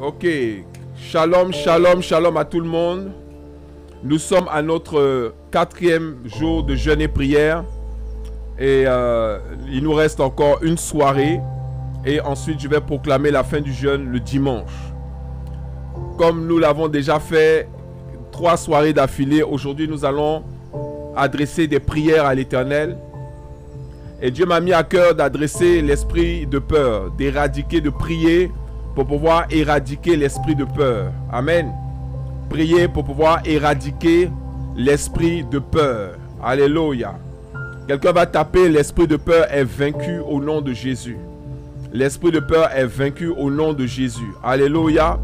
Ok. Shalom, shalom, shalom à tout le monde. Nous sommes à notre 4e jour de jeûne et prière. Et il nous reste encore une soirée. Et ensuite, je vais proclamer la fin du jeûne le dimanche. Comme nous l'avons déjà fait 3 soirées d'affilée, aujourd'hui, nous allons adresser des prières à l'Éternel. Et Dieu m'a mis à cœur d'adresser l'esprit de peur, d'éradiquer, de prier pour pouvoir éradiquer l'esprit de peur. Amen. Prier pour pouvoir éradiquer l'esprit de peur. Alléluia. Quelqu'un va taper: l'esprit de peur est vaincu au nom de Jésus. L'esprit de peur est vaincu au nom de Jésus. Alléluia.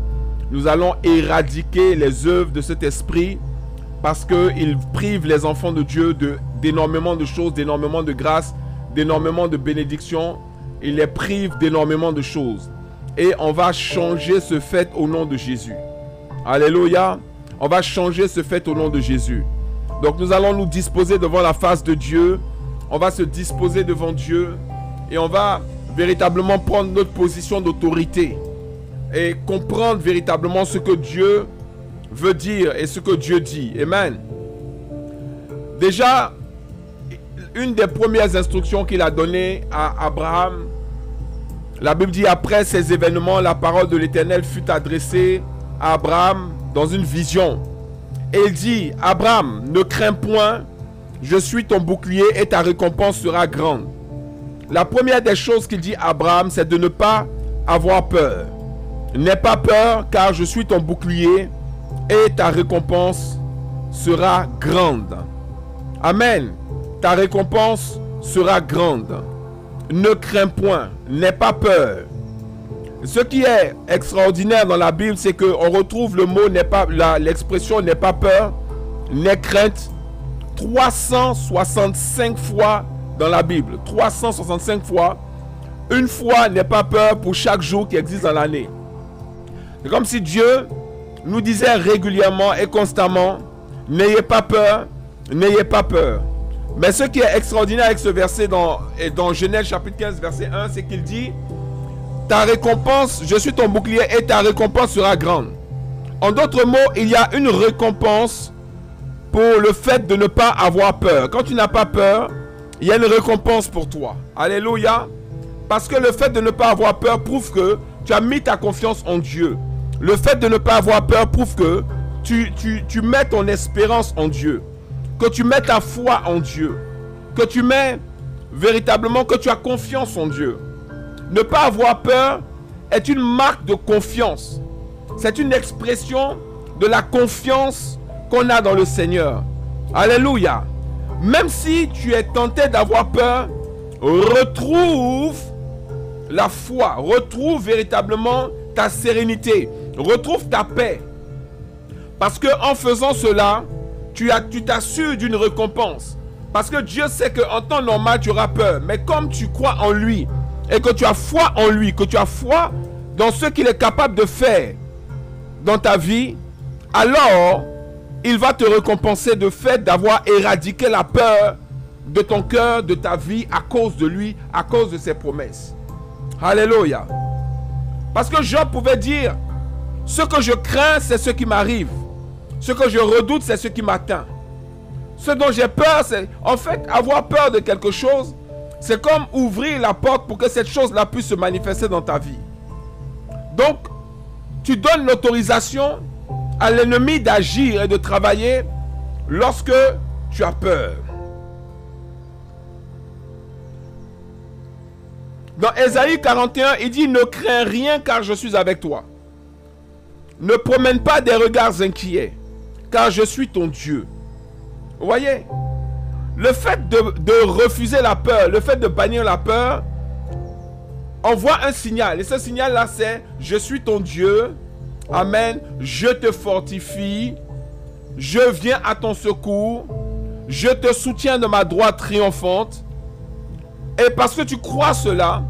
Nous allons éradiquer les œuvres de cet esprit parce qu'il prive les enfants de Dieu d'énormément de choses, d'énormément de grâce, d'énormément de bénédictions. Il les prive d'énormément de choses. Et on va changer ce fait au nom de Jésus. Alléluia. On va changer ce fait au nom de Jésus. Donc nous allons nous disposer devant la face de Dieu. On va se disposer devant Dieu. Et on va véritablement prendre notre position d'autorité. Et comprendre véritablement ce que Dieu veut dire et ce que Dieu dit. Amen. Déjà, une des premières instructions qu'il a données à Abraham, la Bible dit: après ces événements, la parole de l'Éternel fut adressée à Abraham dans une vision. Et il dit: Abraham, ne crains point, je suis ton bouclier et ta récompense sera grande. La première des choses qu'il dit à Abraham, c'est de ne pas avoir peur. N'aie pas peur, car je suis ton bouclier et ta récompense sera grande. Amen. Ta récompense sera grande. Ne crains point, n'aie pas peur. Ce qui est extraordinaire dans la Bible, c'est qu'on retrouve le mot l'expression n'aie pas peur, n'aie crainte 365 fois dans la Bible. 365 fois. Une fois n'aie pas peur pour chaque jour qui existe dans l'année. C'est comme si Dieu nous disait régulièrement et constamment: n'ayez pas peur, n'ayez pas peur. Mais ce qui est extraordinaire avec ce verset dans Genèse chapitre 15 verset 1, c'est qu'il dit: ta récompense, je suis ton bouclier et ta récompense sera grande. En d'autres mots, il y a une récompense pour le fait de ne pas avoir peur. Quand tu n'as pas peur, il y a une récompense pour toi. Alléluia. Parce que le fait de ne pas avoir peur prouve que tu as mis ta confiance en Dieu. Le fait de ne pas avoir peur prouve que tu mets ton espérance en Dieu. Que tu mets ta foi en Dieu. Que tu mets véritablement, que tu as confiance en Dieu. Ne pas avoir peur est une marque de confiance. C'est une expression de la confiance qu'on a dans le Seigneur. Alléluia. Même si tu es tenté d'avoir peur, retrouve la foi. Retrouve véritablement ta sérénité. Retrouve ta paix. Parce que en faisant cela, tu t'assures d'une récompense. Parce que Dieu sait qu'en temps normal, tu auras peur. Mais comme tu crois en lui et que tu as foi en lui, que tu as foi dans ce qu'il est capable de faire dans ta vie, alors il va te récompenser de fait d'avoir éradiqué la peur de ton cœur, de ta vie, à cause de lui, à cause de ses promesses. Alléluia. Parce que Job pouvait dire: ce que je crains, c'est ce qui m'arrive. Ce que je redoute, c'est ce qui m'atteint. Ce dont j'ai peur, c'est... En fait, avoir peur de quelque chose, c'est comme ouvrir la porte pour que cette chose-là puisse se manifester dans ta vie. Donc, tu donnes l'autorisation à l'ennemi d'agir et de travailler lorsque tu as peur. Dans Ésaïe 41, il dit: ne crains rien car je suis avec toi. Ne promène pas des regards inquiets, car je suis ton Dieu. Vous voyez, le fait de refuser la peur, le fait de bannir la peur, envoie un signal. Et ce signal-là, c'est: je suis ton Dieu. Amen. Je te fortifie. Je viens à ton secours. Je te soutiens de ma droite triomphante. Et parce que tu crois cela,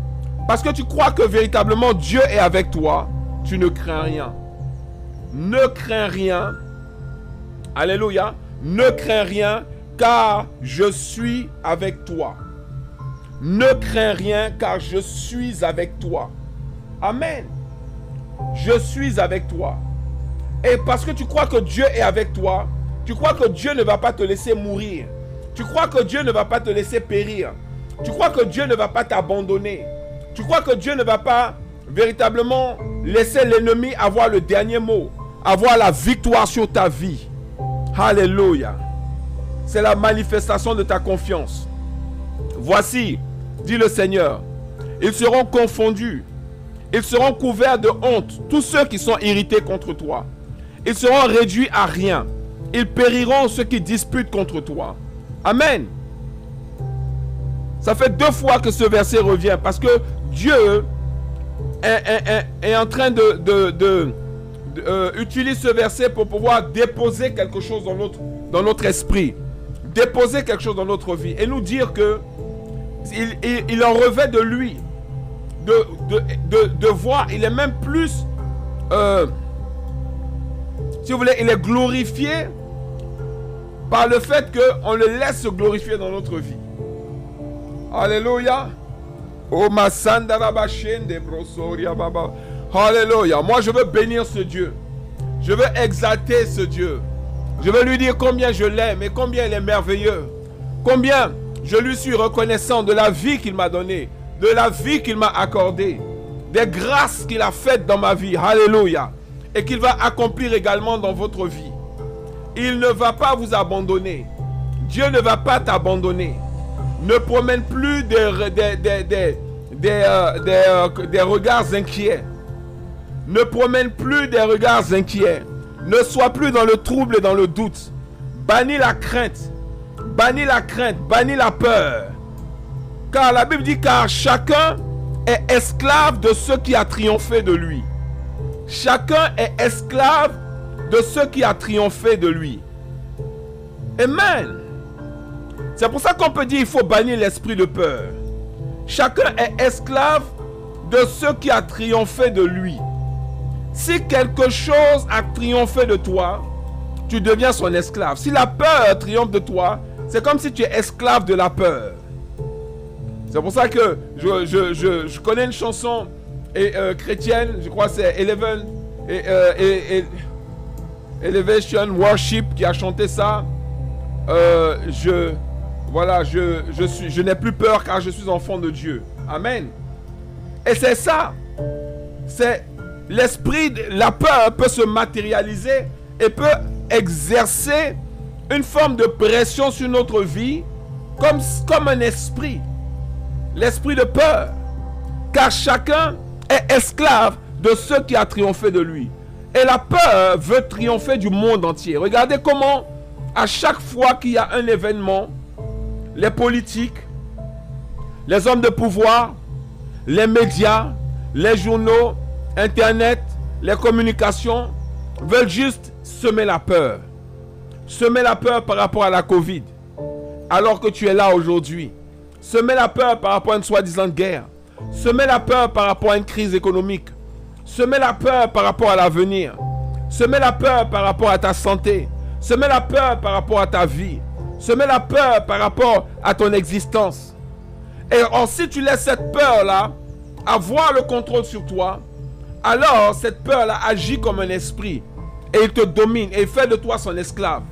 parce que tu crois que véritablement Dieu est avec toi, tu ne crains rien. Ne crains rien. Alléluia. Ne crains rien, car je suis avec toi. Ne crains rien, car je suis avec toi. Amen. je suis avec toi. Et parce que tu crois que Dieu est avec toi, tu crois que Dieu ne va pas te laisser mourir. Tu crois que Dieu ne va pas te laisser périr. Tu crois que Dieu ne va pas t'abandonner. Tu crois que Dieu ne va pas véritablement laisser l'ennemi avoir le dernier mot, avoir la victoire sur ta vie. Alléluia. C'est la manifestation de ta confiance. Voici, dit le Seigneur, ils seront confondus. Ils seront couverts de honte, tous ceux qui sont irrités contre toi. Ils seront réduits à rien. Ils périront ceux qui disputent contre toi. Amen. Ça fait 2 fois que ce verset revient parce que Dieu est en train utilise ce verset pour pouvoir déposer quelque chose dans notre esprit. Déposer quelque chose dans notre vie. Et nous dire que il en revêt de lui. De voir, il est même plus si vous voulez, il est glorifié par le fait qu'on le laisse se glorifier dans notre vie. Alléluia. Oh ma de brosoria baba. Alléluia. Moi je veux bénir ce Dieu. Je veux exalter ce Dieu. Je veux lui dire combien je l'aime et combien il est merveilleux. Combien je lui suis reconnaissant de la vie qu'il m'a donnée, de la vie qu'il m'a accordée, des grâces qu'il a faites dans ma vie. Alléluia. Et qu'il va accomplir également dans votre vie. Il ne va pas vous abandonner. Dieu ne va pas t'abandonner. Ne promène plus des regards inquiets. Ne promène plus des regards inquiets. Ne sois plus dans le trouble et dans le doute. Bannis la crainte. Bannis la crainte. Bannis la peur. Car la Bible dit car chacun est esclave de ce qui a triomphé de lui. Chacun est esclave de ce qui a triomphé de lui. Amen. C'est pour ça qu'on peut dire qu'il faut bannir l'esprit de peur. Chacun est esclave de ce qui a triomphé de lui. Si quelque chose a triomphé de toi, tu deviens son esclave. Si la peur triomphe de toi, c'est comme si tu es esclave de la peur. C'est pour ça que je connais une chanson chrétienne, je crois que c'est Elevation Worship qui a chanté ça. Je n'ai plus peur car je suis enfant de Dieu. Amen. Et c'est ça. C'est l'esprit, la peur peut se matérialiser et peut exercer une forme de pression sur notre vie comme un esprit. L'esprit de peur. Car chacun est esclave de ce qui a triomphé de lui. Et la peur veut triompher du monde entier. Regardez comment, à chaque fois qu'il y a un événement, les politiques, les hommes de pouvoir, les médias, les journaux, Internet, les communications, veulent juste semer la peur. Semer la peur par rapport à la Covid, alors que tu es là aujourd'hui. Semer la peur par rapport à une soi-disant guerre. Semer la peur par rapport à une crise économique. Semer la peur par rapport à l'avenir. Semer la peur par rapport à ta santé. Semer la peur par rapport à ta vie. Semer la peur par rapport à ton existence. Et si tu laisses cette peur-là avoir le contrôle sur toi, alors cette peur-là agit comme un esprit. Et il te domine et il fait de toi son esclave.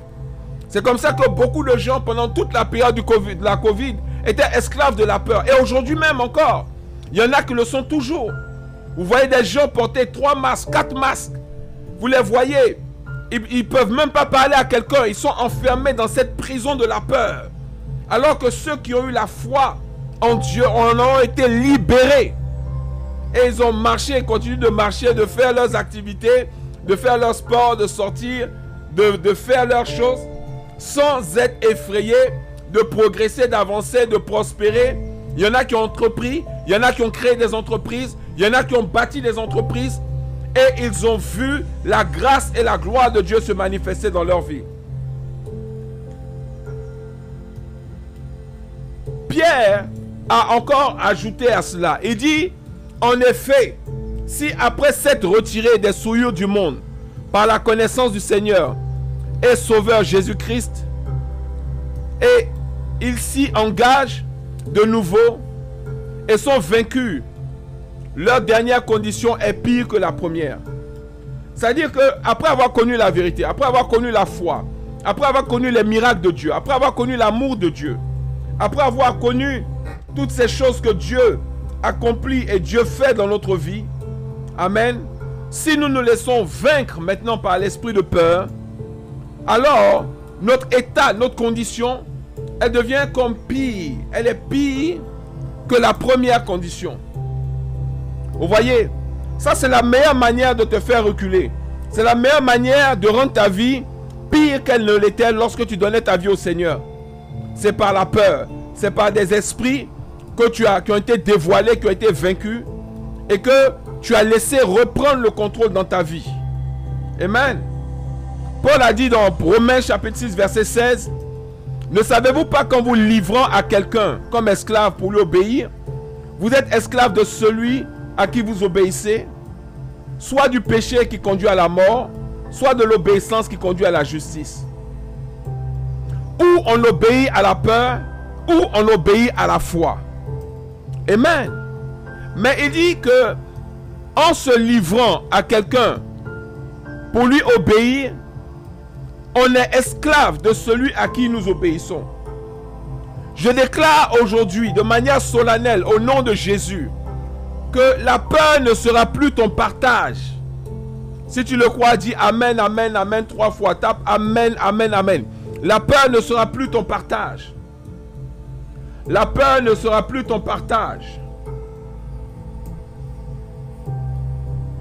C'est comme ça que beaucoup de gens, pendant toute la période de la Covid, étaient esclaves de la peur. Et aujourd'hui même encore, il y en a qui le sont toujours. Vous voyez des gens porter 3 masques, 4 masques. Vous les voyez. Ils ne peuvent même pas parler à quelqu'un. Ils sont enfermés dans cette prison de la peur. Alors que ceux qui ont eu la foi en Dieu en ont été libérés. Et ils ont marché, continuent de marcher, de faire leurs activités, de faire leur sport, de sortir, de faire leurs choses, sans être effrayés, de progresser, d'avancer, de prospérer. Il y en a qui ont entrepris, il y en a qui ont créé des entreprises, il y en a qui ont bâti des entreprises et ils ont vu la grâce et la gloire de Dieu se manifester dans leur vie. Pierre a encore ajouté à cela. Il dit, en effet, si après s'être retiré des souillures du monde par la connaissance du Seigneur et Sauveur Jésus-Christ, et ils s'y engagent de nouveau et sont vaincus, leur dernière condition est pire que la première. C'est-à-dire qu'après avoir connu la vérité, après avoir connu la foi, après avoir connu les miracles de Dieu, après avoir connu l'amour de Dieu, après avoir connu toutes ces choses que Dieu accomplit et Dieu fait dans notre vie, amen, si nous nous laissons vaincre maintenant par l'esprit de peur, alors notre état, notre condition, elle devient comme pire. Elle est pire que la première condition. Vous voyez, ça c'est la meilleure manière de te faire reculer. C'est la meilleure manière de rendre ta vie pire qu'elle ne l'était lorsque tu donnais ta vie au Seigneur. C'est par la peur. C'est par des esprits qui ont été dévoilés, qui ont été vaincus et que tu as laissé reprendre le contrôle dans ta vie. Amen. Paul a dit dans Romains chapitre 6 verset 16, ne savez-vous pas qu'en vous livrant à quelqu'un comme esclave pour lui obéir, vous êtes esclave de celui à qui vous obéissez, soit du péché qui conduit à la mort, soit de l'obéissance qui conduit à la justice. Ou on obéit à la peur, ou on obéit à la foi. Amen. Mais il dit que en se livrant à quelqu'un pour lui obéir, on est esclave de celui à qui nous obéissons. Je déclare aujourd'hui de manière solennelle au nom de Jésus que la peur ne sera plus ton partage. Si tu le crois, dis Amen, Amen, Amen 3 fois. Tape Amen, Amen, Amen. La peur ne sera plus ton partage. La peur ne sera plus ton partage.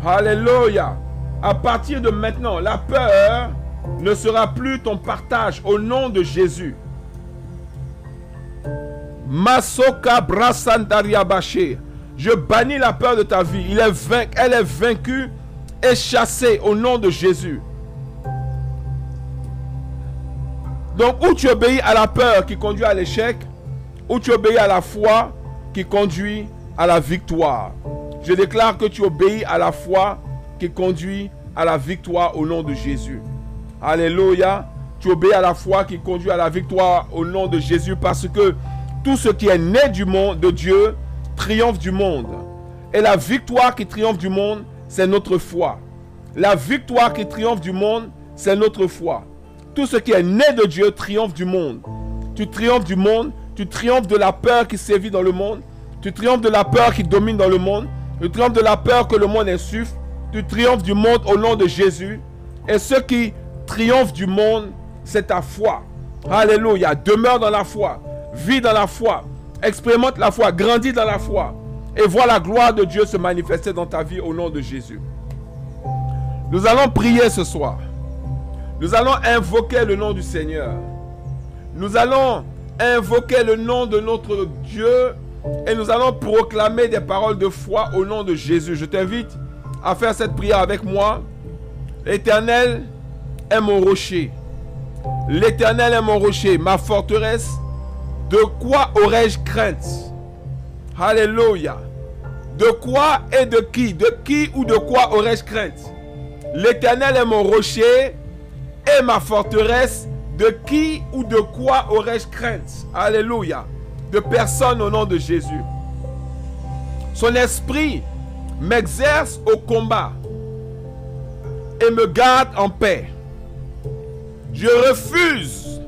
Alléluia. À partir de maintenant, la peur ne sera plus ton partage au nom de Jésus. Masoka Brasandaria Baché. Je bannis la peur de ta vie. Elle est vaincue et chassée au nom de Jésus. Donc, ou tu obéis à la peur qui conduit à l'échec, ou tu obéis à la foi qui conduit à la victoire. Je déclare que tu obéis à la foi qui conduit à la victoire au nom de Jésus. Alléluia. Tu obéis à la foi qui conduit à la victoire au nom de Jésus, parce que tout ce qui est né du monde, de Dieu, triomphe du monde. Et la victoire qui triomphe du monde, c'est notre foi. La victoire qui triomphe du monde, c'est notre foi. Tout ce qui est né de Dieu triomphe du monde. Tu triomphes du monde, tu triomphes de la peur qui sévit dans le monde, tu triomphes de la peur qui domine dans le monde, tu triomphes de la peur que le monde insuffle, tu triomphes du monde au nom de Jésus. Et ce qui triomphe du monde, c'est ta foi. Alléluia. Demeure dans la foi, vis dans la foi, expérimente la foi, grandis dans la foi et vois la gloire de Dieu se manifester dans ta vie au nom de Jésus. Nous allons prier ce soir. Nous allons invoquer le nom du Seigneur. Nous allons invoquer le nom de notre Dieu et nous allons proclamer des paroles de foi au nom de Jésus. Je t'invite à faire cette prière avec moi. L'Éternel est mon rocher. L'Éternel est mon rocher, ma forteresse. De quoi aurais-je crainte? Alléluia. De quoi et de qui? De qui ou de quoi aurais-je crainte? L'Éternel est mon rocher et ma forteresse. De qui ou de quoi aurais-je crainte? Alléluia. De personne au nom de Jésus. Son esprit m'exerce au combat et me garde en paix. Je refuse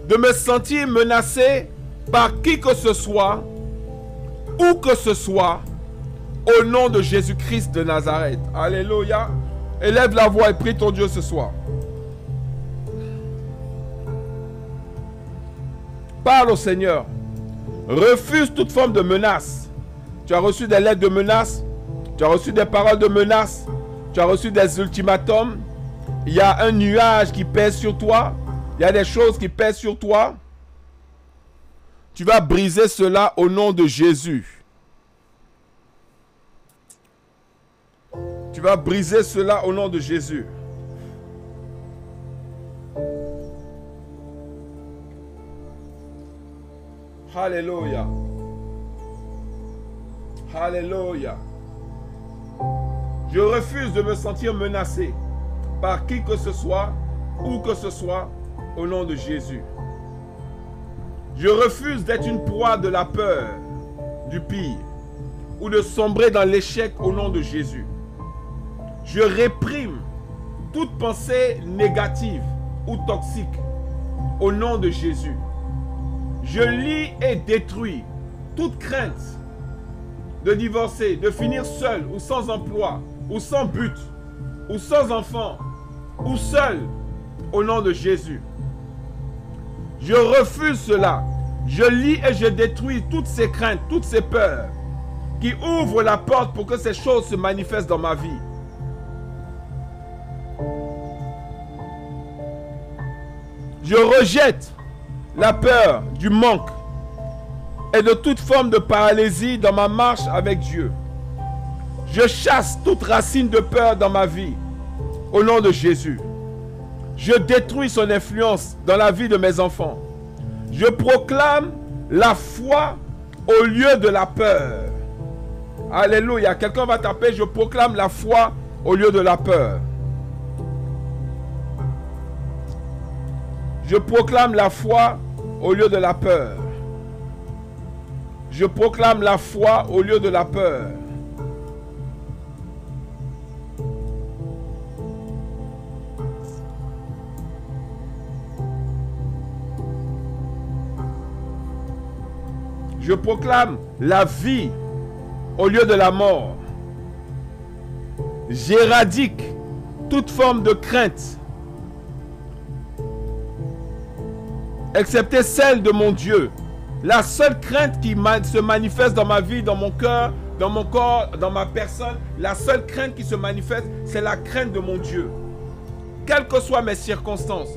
de me sentir menacé par qui que ce soit, où que ce soit, au nom de Jésus-Christ de Nazareth. Alléluia. Élève la voix et prie ton Dieu ce soir. Parle au Seigneur. Refuse toute forme de menace. Tu as reçu des lettres de menace. Tu as reçu des paroles de menace. Tu as reçu des ultimatums. Il y a un nuage qui pèse sur toi. Il y a des choses qui pèsent sur toi. Tu vas briser cela au nom de Jésus. Tu vas briser cela au nom de Jésus. Alléluia. Alléluia. Je refuse de me sentir menacé par qui que ce soit, où que ce soit, au nom de Jésus. Je refuse d'être une proie de la peur, du pire, ou de sombrer dans l'échec au nom de Jésus. Je réprime toute pensée négative ou toxique au nom de Jésus. Je lie et détruis toute crainte de divorcer, de finir seul ou sans emploi, ou sans but, ou sans enfant, ou seul, au nom de Jésus. Je refuse cela. Je lie et je détruis toutes ces craintes, toutes ces peurs qui ouvrent la porte pour que ces choses se manifestent dans ma vie. Je rejette la peur du manque et de toute forme de paralysie dans ma marche avec Dieu. Je chasse toute racine de peur dans ma vie, au nom de Jésus. Je détruis son influence dans la vie de mes enfants. Je proclame la foi au lieu de la peur. Alléluia. Quelqu'un va taper, je proclame la foi au lieu de la peur. Je proclame la foi au lieu de la peur. Je proclame la foi au lieu de la peur. Je proclame la vie au lieu de la mort. J'éradique toute forme de crainte, excepté celle de mon Dieu. La seule crainte qui se manifeste dans ma vie, dans mon cœur, dans mon corps, dans ma personne, la seule crainte qui se manifeste, c'est la crainte de mon Dieu. Quelles que soient mes circonstances,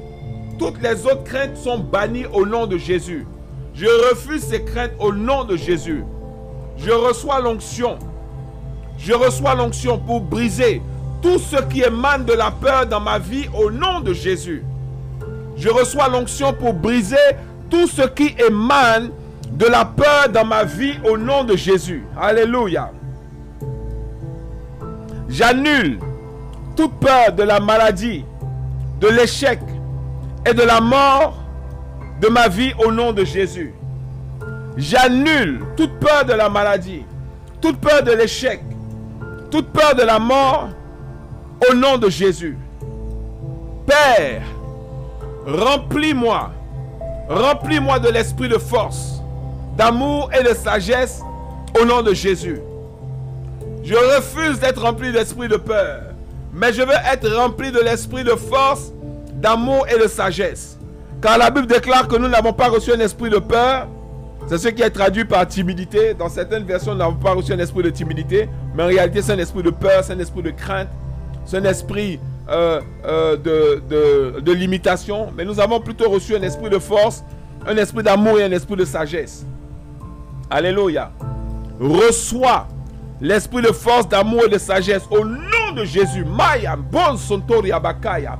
toutes les autres craintes sont bannies au nom de Jésus. Je refuse ces craintes au nom de Jésus. Je reçois l'onction. Je reçois l'onction pour briser tout ce qui émane de la peur dans ma vie au nom de Jésus. Je reçois l'onction pour briser tout ce qui émane de la peur dans ma vie au nom de Jésus. Alléluia. J'annule toute peur de la maladie, de l'échec et de la mort de ma vie au nom de Jésus. J'annule toute peur de la maladie, toute peur de l'échec, toute peur de la mort au nom de Jésus. Père, remplis-moi de l'esprit de force, d'amour et de sagesse au nom de Jésus. Je refuse d'être rempli d'esprit de peur, mais je veux être rempli de l'esprit de force, d'amour et de sagesse. Car la Bible déclare que nous n'avons pas reçu un esprit de peur. C'est ce qui est traduit par timidité. Dans certaines versions, nous n'avons pas reçu un esprit de timidité. Mais en réalité, c'est un esprit de peur, c'est un esprit de crainte. C'est un esprit de limitation. Mais nous avons plutôt reçu un esprit de force, un esprit d'amour et un esprit de sagesse. Alléluia. Reçois l'esprit de force, d'amour et de sagesse au nom de Jésus. Maya, bon sontoria bakaya.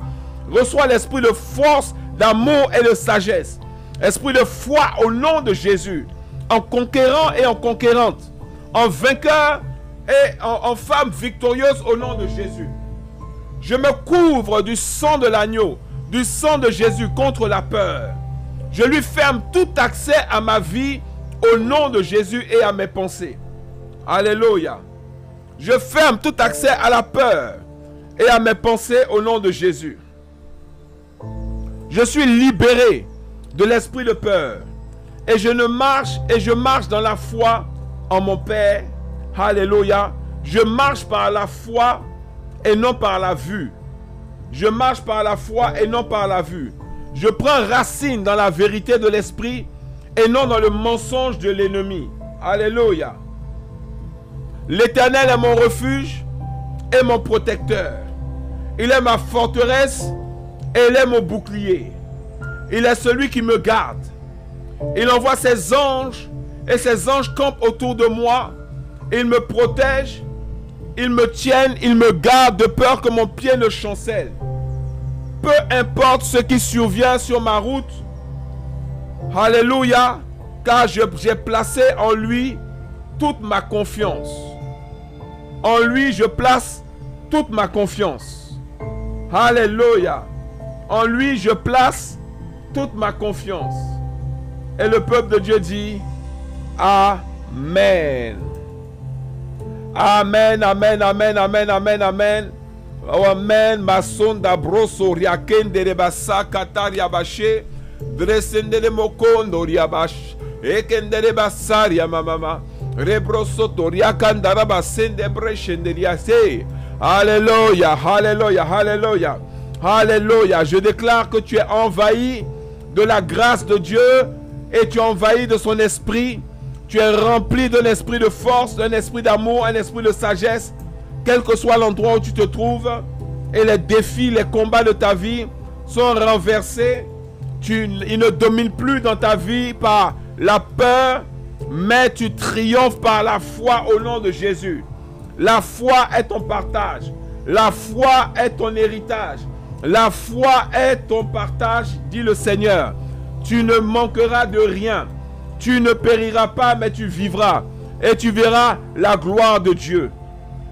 Reçois l'esprit de force, d'amour et de sagesse. Esprit de foi au nom de Jésus. En conquérant et en conquérante. En vainqueur et en femme victorieuse au nom de Jésus. Je me couvre du sang de l'agneau, du sang de Jésus contre la peur. Je lui ferme tout accès à ma vie au nom de Jésus et à mes pensées. Alléluia. Je ferme tout accès à la peur et à mes pensées au nom de Jésus. Je suis libéré de l'esprit de peur. Et je marche dans la foi en mon Père. Alléluia. Je marche par la foi et non par la vue. Je marche par la foi et non par la vue. Je prends racine dans la vérité de l'esprit et non dans le mensonge de l'ennemi. Alléluia. L'Éternel est mon refuge et mon protecteur. Il est ma forteresse et il est mon bouclier. Il est celui qui me garde. Il envoie ses anges et ses anges campent autour de moi. Ils me protègent, ils me tiennent, ils me gardent de peur que mon pied ne chancelle. Peu importe ce qui survient sur ma route. Alléluia, car j'ai placé en lui toute ma confiance. En lui, je place toute ma confiance. Alléluia. En lui, je place toute ma confiance. Et le peuple de Dieu dit Amen. Amen, amen, amen, amen, amen, amen. Oh, amen. Masonda broso riakende rebasa kataria bache. Dresendele mokondo riabash. Ekendele basaria mama. Rebroso toriakandara basende brechendeliase. Alléluia, alléluia, alléluia. Alléluia. Je déclare que tu es envahi de la grâce de Dieu et tu es envahi de son esprit. Tu es rempli d'un esprit de force, d'un esprit d'amour, un esprit de sagesse, quel que soit l'endroit où tu te trouves. Et les défis, les combats de ta vie sont renversés. Ils ne dominent plus dans ta vie par la peur, mais tu triomphes par la foi au nom de Jésus. La foi est ton partage. La foi est ton héritage. La foi est ton partage, dit le Seigneur. Tu ne manqueras de rien. Tu ne périras pas, mais tu vivras. Et tu verras la gloire de Dieu.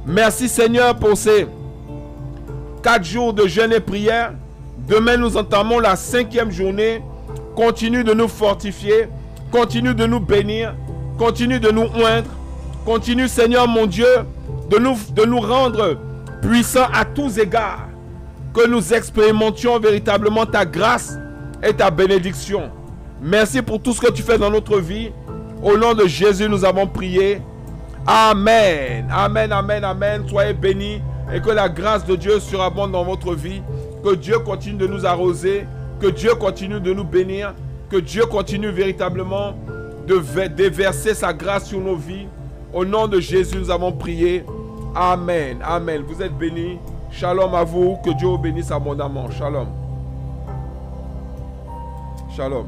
Merci Seigneur pour ces 4 jours de jeûne et prière. Demain, nous entamons la 5e journée. Continue de nous fortifier. Continue de nous bénir. Continue de nous oindre. Continue, Seigneur mon Dieu, de nous rendre puissants à tous égards. Que nous expérimentions véritablement ta grâce et ta bénédiction. Merci pour tout ce que tu fais dans notre vie. Au nom de Jésus, nous avons prié. Amen. Amen, amen, amen. Soyez bénis et que la grâce de Dieu surabonde dans votre vie. Que Dieu continue de nous arroser. Que Dieu continue de nous bénir. Que Dieu continue véritablement de déverser sa grâce sur nos vies. Au nom de Jésus, nous avons prié. Amen. Amen. Vous êtes bénis. Shalom à vous. Que Dieu vous bénisse abondamment. Shalom. Shalom.